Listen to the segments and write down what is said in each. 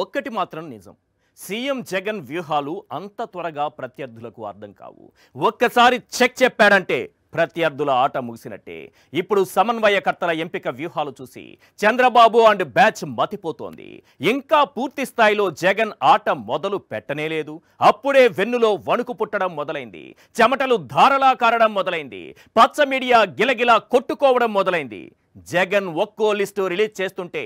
ఒక్కటి మాత్రం నిజం. సీఎం జగన్ వ్యూహాలు అంత త్వరగా ప్రత్యర్థులకు అర్థం కావు. ఒక్కసారి చెక్ చెప్పాడంటే ప్రత్యర్థుల ఆట ముగిసినట్టే. ఇప్పుడు సమన్వయకర్తల ఎంపిక వ్యూహాలు చూసి చంద్రబాబు అండ్ బ్యాచ్ మతిపోతోంది. ఇంకా పూర్తి స్థాయిలో జగన్ ఆట మొదలు పెట్టనేలేదు. అప్పుడే వెన్నులో వణుకు పుట్టడం మొదలైంది. చెమటలు ధారలా కారడం మొదలైంది. పచ్చ మీడియా గిలగిలా కొట్టుకోవడం మొదలైంది. జగన్ ఒక్కో లిస్టు రిలీజ్ చేస్తుంటే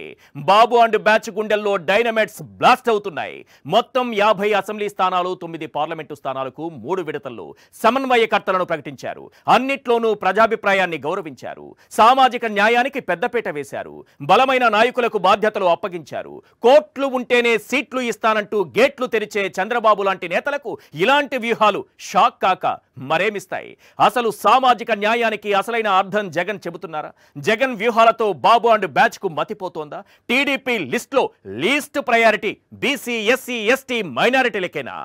బాబు అండ్ బ్యాచ్ గుండెల్లో డైనమైట్స్ బ్లాస్ట్ అవుతున్నాయి. మొత్తం 50 అసెంబ్లీ స్థానాలు, 9 పార్లమెంటు స్థానాలకు 3 విడతల్లో సమన్వయకర్తలను ప్రకటించారు. అన్నిట్లోనూ ప్రజాభిప్రాయాన్ని గౌరవించారు. సామాజిక న్యాయానికి పెద్దపీట వేశారు. బలమైన నాయకులకు బాధ్యతలు అప్పగించారు. కోట్లు ఉంటేనే సీట్లు ఇస్తానంటూ గేట్లు తెరిచే చంద్రబాబు లాంటి నేతలకు ఇలాంటి వ్యూహాలు షాక్ కాక మరేమిస్తాయి? అసలు సామాజిక న్యాయానికి అసలైన అర్థం జగన్ చెబుతున్నారా? జగన్ వ్యూహాలతో బాబు అండ్ బ్యాచ్ కు మతిపోతోందా? టీడీపీ లిస్ట్లో least priority BC, SC, ST, మైనారిటీలకేనా?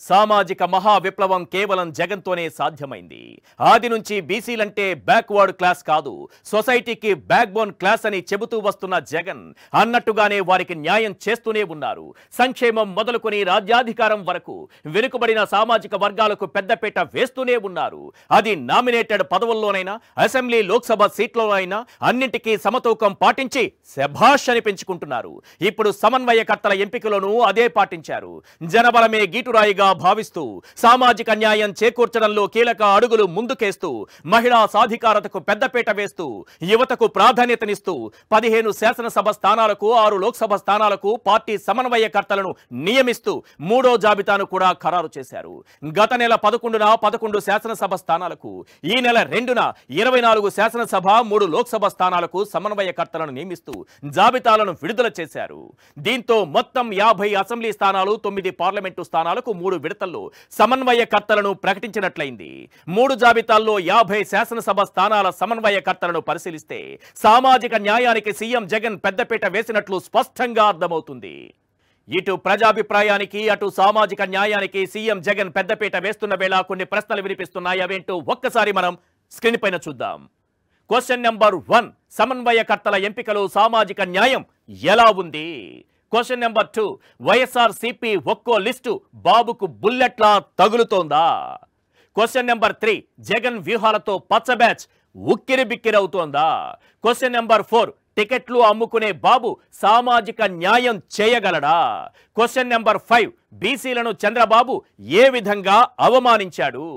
సామాజిక మహా విప్లవం కేవలం జగన్తోనే సాధ్యమైంది. ఆది నుంచి బీసీలంటే బ్యాక్వర్డ్ క్లాస్ కాదు, సొసైటీకి బ్యాక్ బోన్ క్లాస్ అని చెబుతూ వస్తున్న జగన్ అన్నట్టుగానే వారికి న్యాయం చేస్తూనే ఉన్నారు. సంక్షేమం మొదలుకొని రాజ్యాధికారం వరకు వెనుకబడిన సామాజిక వర్గాలకు పెద్దపీట వేస్తూనే ఉన్నారు. అది నామినేటెడ్ పదవుల్లోనైనా, అసెంబ్లీ, లోక్సభ సీట్లలోనైనా అన్నింటికీ సమతూకం పాటించి శభాష్ అనిపించుకుంటున్నారు. ఇప్పుడు సమన్వయకర్తల ఎంపికలోనూ అదే పాటించారు. జనబలమే గీటురాయిగా భావిస్తూ సామాజిక న్యాయం చేకూర్చడంలో కీలక అడుగులు ముందుకేస్తూ మహిళా సాధికారతకు పెద్దపీట వేస్తూ యువతకు ప్రాధాన్యతనిస్తూ 15 శాసనసభ స్థానాలకు, 6 లోక్సభ స్థానాలకు పార్టీ సమన్వయకర్తలను నియమిస్తూ 3వ జాబితాను కూడా ఖరారు చేశారు. గత నెల 11న 11 శాసనసభ స్థానాలకు, ఈ నెల 2న 24 శాసనసభ, 3 లోక్సభ స్థానాలకు సమన్వయకర్తలను నియమిస్తూ జాబితాలను విడుదల చేశారు. దీంతో మొత్తం 50 అసెంబ్లీ స్థానాలు, 9 పార్లమెంటు స్థానాలకు 3 విడతల్లో సమన్వయకర్తలను ప్రకటించినట్లయింది. 3 జాబితాల్లో 50 శాసనసభ స్థానాల సమన్వయకర్తలను పరిశీలిస్తే సామాజిక న్యాయానికి సీఎం జగన్ పెద్దపీట వేసినట్లు స్పష్టంగా అర్థమవుతుంది. ఇటు ప్రజాభిప్రాయానికి, అటు సామాజిక న్యాయానికి సీఎం జగన్ పెద్దపీట వేస్తున్న వేళ కొన్ని ప్రశ్నలు వినిపిస్తున్నాయి. అవేంటో ఒక్కసారి మనం స్క్రీన్ పైన చూద్దాం. క్వశ్చన్ నెంబర్ 1, సమన్వయకర్తల ఎంపికలో సామాజిక న్యాయం ఎలా ఉంది? క్వశ్చన్ నెంబర్ 2, వైఎస్ఆర్సీపీ ఒక్కో లిస్టు బాబుకు బుల్లెట్లా తగులుతోందా? క్వశ్చన్ నెంబర్ 3, జగన్ వ్యూహాలతో పచ్చ బ్యాచ్ ఉక్కిరి బిక్కిరవుతోందా? క్వశ్చన్ నెంబర్ 4, టికెట్లు అమ్ముకునే బాబు సామాజిక న్యాయం చేయగలడా? క్వశ్చన్ నెంబర్ 5, బీసీలను చంద్రబాబు ఏ విధంగా అవమానించాడు?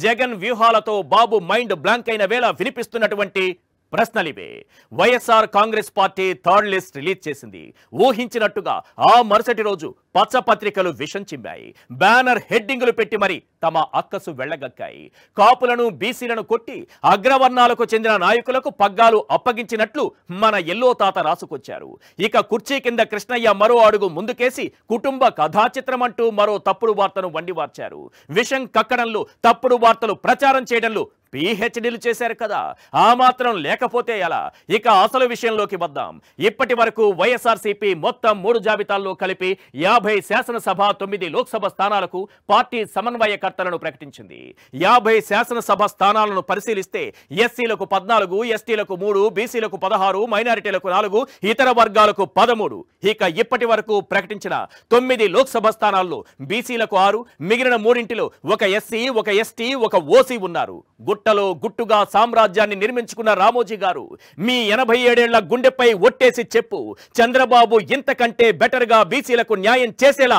జగన్ వ్యూహాలతో బాబు మైండ్ బ్లాంక్ అయిన వేళ వినిపిస్తున్నటువంటి ప్రశ్నలివే. YSR Congress party 3rd list release చేసింది. ఊహించినట్టుగా ఆ మరుసటి రోజు పచ్చపత్రికలు విషం చిమ్మాయి. బ్యానర్ హెడ్డింగులు పెట్టి మరి తమ అక్కసు వెళ్లగక్కాయి. కాపులను, బీసీలను కొట్టి అగ్రవర్ణాలకు చెందిన నాయకులకు పగ్గాలు అప్పగించినట్లు మన ఎల్లో తాత రాసుకొచ్చారు. ఇక కుర్చీ కింద కృష్ణయ్య మరో అడుగు ముందుకేసి కుటుంబ కథాచిత్రం అంటూ మరో తప్పుడు వార్తను వండివార్చారు. విషం కక్కడంలో, తప్పుడు వార్తలు ప్రచారం చేయడంలో పీహెచ్డీలు చేశారు కదా, ఆ మాత్రం లేకపోతే ఎలా? ఇక అసలు విషయంలోకి వద్దాం. ఇప్పటి వరకు వైఎస్ఆర్సీపీ మొత్తం 3 జాబితాల్లో కలిపి 50 శాసనసభ, 9 లోక్సభ స్థానాలకు పార్టీ సమన్వయకర్తలను ప్రకటించింది. 50 శాసనసభ స్థానాలను పరిశీలిస్తే ఎస్సీలకు 14, ఎస్టీలకు 3, బీసీలకు 16, మైనారిటీలకు 4, ఇతర వర్గాలకు 13. ఇక ఇప్పటి వరకు ప్రకటించిన 9 లోక్సభ స్థానాల్లో బీసీలకు 6, మిగిలిన 3 ఒక ఎస్సీ, ఒక ఎస్టీ, ఒక ఓసీ ఉన్నారు. గుట్టలో గుట్టుగా సామ్రాజ్యాన్ని నిర్మించుకున్న రామోజీ గారు, మీ 87 ఏళ్ల గుండెపై ఒట్టేసి చెప్పు, చంద్రబాబు ఇంతకంటే బెటర్ గా బీసీలకు న్యాయం చేసేలా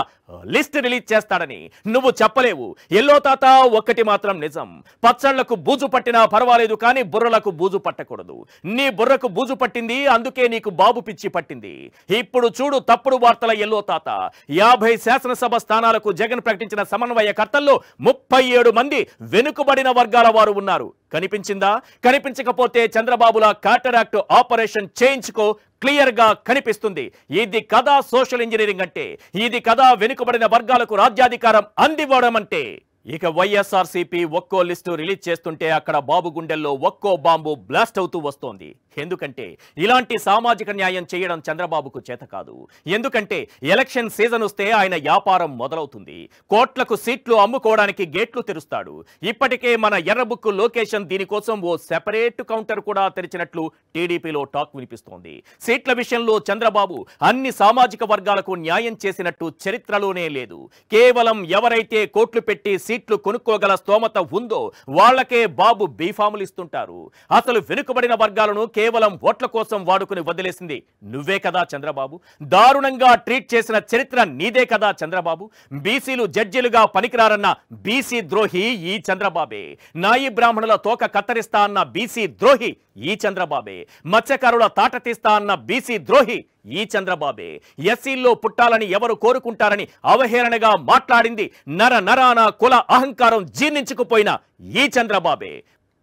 లిస్ట్ రిలీజ్ చేస్తాడని నువ్వు చెప్పలేవు. ఎల్లో తాత, ఒక్కటి మాత్రం నిజం, పచ్చళ్లకు బూజు పట్టినా పర్వాలేదు కానీ బుర్రలకు బూజు పట్టకూడదు. నీ బుర్రకు బూజు పట్టింది, అందుకే నీకు బాబు పిచ్చి పట్టింది. ఇప్పుడు చూడు తప్పుడు వార్తల ఎల్లో తాత. 50 శాసనసభ స్థానాలకు జగన్ ప్రకటించిన సమన్వయకర్తల్లో 37 మంది వెనుకబడిన వర్గాల వారు ఉన్నారు. కనిపించిందా? కనిపించకపోతే చంద్రబాబులా కాటరాక్ట్ ఆపరేషన్ చేయించుకో, క్లియర్ గా కనిపిస్తుంది. ఇది కదా సోషల్ ఇంజనీరింగ్ అంటే, ఇది కదా వెనుకబడిన వర్గాలకు రాజ్యాధికారం అందివ్వడం అంటే. ఇక వైఎస్ఆర్సీపీ ఒక్కో లిస్టు రిలీజ్ చేస్తుంటే అక్కడ బాబు గుండెల్లో ఒక్కో బాంబు బ్లాస్ట్ అవుతూ వస్తోంది. ఎందుకంటే ఇలాంటి సామాజిక న్యాయం చేయడం చంద్రబాబుకు చేత కాదు. ఎందుకంటే ఎలక్షన్ సీజన్ వస్తే ఆయన వ్యాపారం మొదలవుతుంది. కోట్లకు సీట్లు అమ్ముకోవడానికి గేట్లు తెరుస్తాడు. ఇప్పటికే మన ఎర్రబుక్కు లొకేషన్ దీనికోసం ఓ సెపరేట్ కౌంటర్ కూడా తెరిచినట్లు టీడీపీలో టాక్ వినిపిస్తోంది. సీట్ల విషయంలో చంద్రబాబు అన్ని సామాజిక వర్గాలకు న్యాయం చేసినట్టు చరిత్రలోనే లేదు. కేవలం ఎవరైతే కోట్లు పెట్టి సీట్లు కొనుక్కోగల స్తోమత ఉందో వాళ్లకే బాబు బీఫాములు ఇస్తుంటారు. అసలు వెనుకబడిన వర్గాలను కేవలం ఓట్ల కోసం వాడుకుని వదిలేసింది నువ్వే కదా చంద్రబాబు. దారుణంగా ట్రీట్ చేసిన చరిత్ర నీదే కదా చంద్రబాబు. బీసీలు జడ్జిలుగా పనికిరారన్న బీసీ ద్రోహి ఈ చంద్రబాబే. నాయి బ్రాహ్మణుల తోక కత్తరిస్తా అన్న బీసీ ద్రోహి ఈ చంద్రబాబే. మత్స్యకారుల తాట తీస్తా అన్న బీసీ ద్రోహి ఈ చంద్రబాబే. ఎస్సీల్లో పుట్టాలని ఎవరు కోరుకుంటారని అవహేళనగా మాట్లాడింది నరాన కుల అహంకారం జీర్ణించుకుపోయిన ఈ చంద్రబాబే.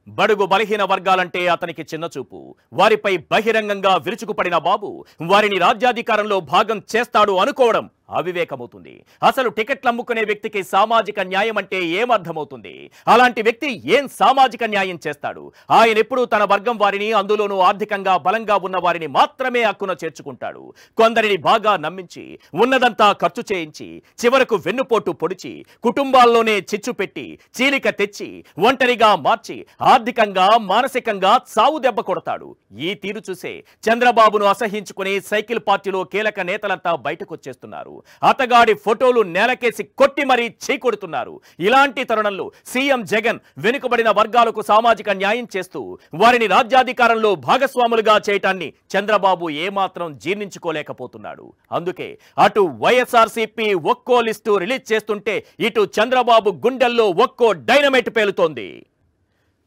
బడుగు బలహీన వర్గాలంటే అతనికి చిన్నచూపు. వారిపై బహిరంగంగా విరుచుకుపడిన బాబు వారిని రాజ్యాధికారంలో భాగం చేస్తాడు అనుకోవడం అవివేకమవుతుంది. అసలు టికెట్లు అమ్ముకునే వ్యక్తికి సామాజిక న్యాయం అంటే ఏమర్థమవుతుంది? అలాంటి వ్యక్తి ఏం సామాజిక న్యాయం చేస్తాడు? ఆయన ఎప్పుడూ తన వర్గం వారిని, అందులోనూ ఆర్థికంగా బలంగా ఉన్న వారిని మాత్రమే హక్కున చేర్చుకుంటాడు. కొందరిని బాగా నమ్మించి ఉన్నదంతా ఖర్చు చేయించి చివరకు వెన్నుపోటు పొడిచి కుటుంబాల్లోనే చిచ్చు పెట్టి చీలిక తెచ్చి ఒంటరిగా మార్చి ఆర్థికంగా మానసికంగా చావు దెబ్బ కొడతాడు. ఈ తీరు చూసే చంద్రబాబును అసహించుకుని సైకిల్ పార్టీలో కీలక నేతలంతా బయటకొచ్చేస్తున్నారు. అతగాడి ఫోటోలు నేలకేసి కొట్టి మరీ చీకొడుతున్నారు. ఇలాంటి తరుణంలో సీఎం జగన్ వెనుకబడిన వర్గాలకు సామాజిక న్యాయం చేస్తూ వారిని రాజ్యాధికారంలో భాగస్వాములుగా చేయటాన్ని చంద్రబాబు ఏమాత్రం జీర్ణించుకోలేకపోతున్నాడు. అందుకే అటు వైఎస్ఆర్సీపీ ఒక్కో లిస్టు రిలీజ్ చేస్తుంటే ఇటు చంద్రబాబు గుండెల్లో ఒక్కో డైనమైట్ పేలుతోంది.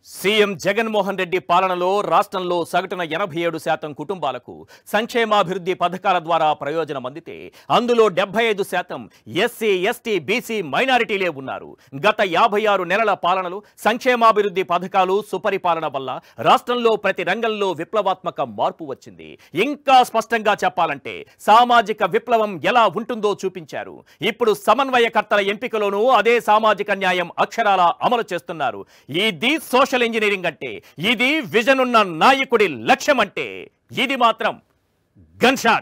సీఎం జగన్మోహన్ రెడ్డి పాలనలో రాష్ట్రంలో సగటున 87% కుటుంబాలకు సంక్షేమాభివృద్ధి పథకాల ద్వారా ప్రయోజనం అందితే అందులో 75% ఎస్సీ, ఎస్టీ, బీసీ మైనారిటీలే ఉన్నారు. గత 56 నెలల పాలనలో సంక్షేమాభివృద్ధి పథకాలు, సుపరిపాలన వల్ల రాష్ట్రంలో ప్రతి రంగంలో విప్లవాత్మక మార్పు వచ్చింది. ఇంకా స్పష్టంగా చెప్పాలంటే సామాజిక విప్లవం ఎలా ఉంటుందో చూపించారు. ఇప్పుడు సమన్వయకర్తల ఎంపికలోనూ అదే సామాజిక న్యాయం అక్షరాల అమలు చేస్తున్నారు. ఇది సోషల్ ఇంజనీరింగ్ అంటే, ఇది విజన్ ఉన్న నాయకుడి లక్ష్యం అంటే, ఇది మాత్రం గన్ షాట్.